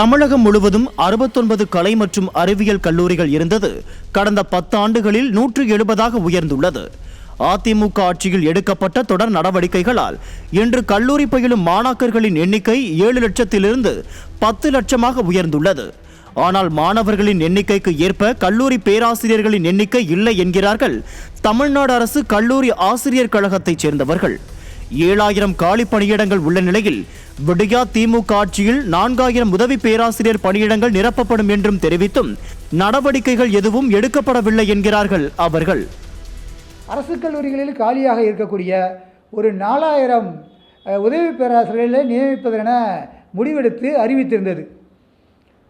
தமிழகம் முழுவதும் 69 கலை மற்றும் அறிவியல் கல்லூரிகள் இருந்தது கடந்த 10 ஆண்டுகளில் 170ஆக உயர்ந்துள்ளது. அதிமுக ஆட்சியில் எடுக்கப்பட்ட தொடர் நடவடிக்கைகளால் இன்று கல்லூரி பயிலும் மாணாக்கர்களின் எண்ணிக்கை 7 லட்சத்திலிருந்து 10 லட்சமாக உயர்ந்துள்ளது. ஆனால் மாணவர்களின் எண்ணிக்கைக்கு ஏற்ப கல்லூரி பேராசிரியர்களின் எண்ணிக்கை இல்லை என்கிறார்கள் தமிழ்நாடு அரசு கல்லூரி ஆசிரியர் கழகத்தைச் சேர்ந்தவர்கள். 7000 காலி பணியிடங்கள் உள்ள நிலையில் விடியா திமுக ஆட்சியில் 4000 உதவி பேராசிரியர் பணியிடங்கள் நிரப்பப்படும் என்றும் தெரிவித்தும் நடவடிக்கைகள் எதுவும் எடுக்கப்படவில்லை என்கிறார்கள் அவர்கள். அரசு கல்லூரிகளில் காலியாக இருக்கக்கூடிய ஒரு 4000 உதவி பேராசிரியர்களை நியமிப்பதென முடிவெடுத்து அறிவித்திருந்தது.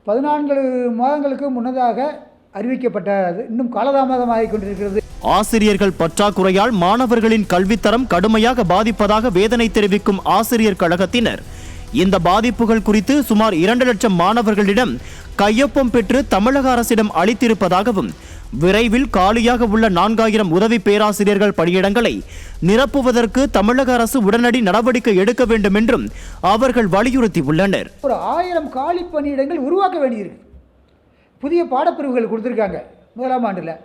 14 மாதங்களுக்கு முன்னதாக அறிவிக்கப்பட்டது இன்னும் காலதாமதமாகிக் கொண்டிருக்கிறது. ஆசிரியர்கள் பற்றாக்குறையால் மாணவர்களின் கல்வித்தரம் கடுமையாக பாதிப்பதாக வேதனை தெரிவிக்கும் ஆசிரியர் கழகத்தினர் இந்த பாதிப்புகள் குறித்து சுமார் 2 லட்சம் மாணவர்களிடம் கையொப்பம் பெற்று தமிழக அரசிடம் அளித்திருப்பதாகவும் விரைவில் காலியாக உள்ள 4000 உதவி பேராசிரியர்கள் பணியிடங்களை நிரப்புவதற்கு தமிழக அரசு உடனடி நடவடிக்கை எடுக்க வேண்டும் என்றும் அவர்கள் வலியுறுத்தியுள்ளனர். ஒரு 1000 காலி பணியிடங்கள் உருவாக்க வேண்டியிருக்கு. புதிய பாடப்பிரிவுகள் கொடுத்துருக்காங்க முதலாம் ஆண்டில்.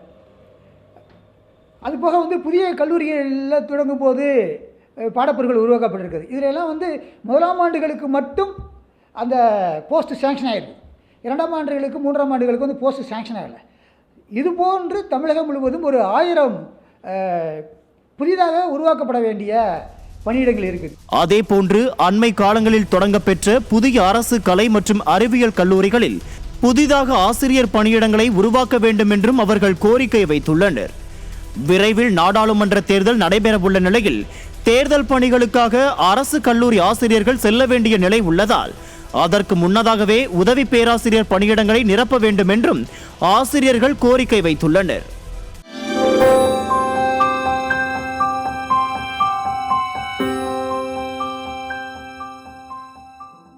அதுபோக புதிய கல்லூரிகளில் தொடங்கும் போது பாடப்பிரிவுகள் உருவாக்கப்பட்டிருக்குது. இதிலெல்லாம் முதலாம் ஆண்டுகளுக்கு மட்டும் அந்த போஸ்ட் சேங்ஷன் ஆகிருக்கு. 2ஆம் ஆண்டுகளுக்கு 3ஆம் ஆண்டுகளுக்கு போஸ்ட் சேங்ஷன் ஆகலை. இதுபோன்று தமிழகம் முழுவதும் ஒரு 1000 புதிதாக உருவாக்கப்பட வேண்டிய பணியிடங்கள் இருக்குது. அதே போன்று அண்மை காலங்களில் தொடங்க பெற்ற புதிய அரசு கலை மற்றும் அறிவியல் கல்லூரிகளில் புதிதாக ஆசிரியர் பணியிடங்களை உருவாக்க வேண்டும் என்றும் அவர்கள் கோரிக்கை வைத்துள்ளனர். விரைவில் நாடாளுமன்ற தேர்தல் நடைபெறவுள்ள நிலையில் தேர்தல் பணிகளுக்காக அரசு கல்லூரி ஆசிரியர்கள் செல்ல வேண்டிய நிலை உள்ளதால் அதற்கு முன்னதாகவே உதவி பேராசிரியர் பணியிடங்களை நிரப்ப வேண்டும் என்றும் ஆசிரியர்கள் கோரிக்கை வைத்துள்ளனர்.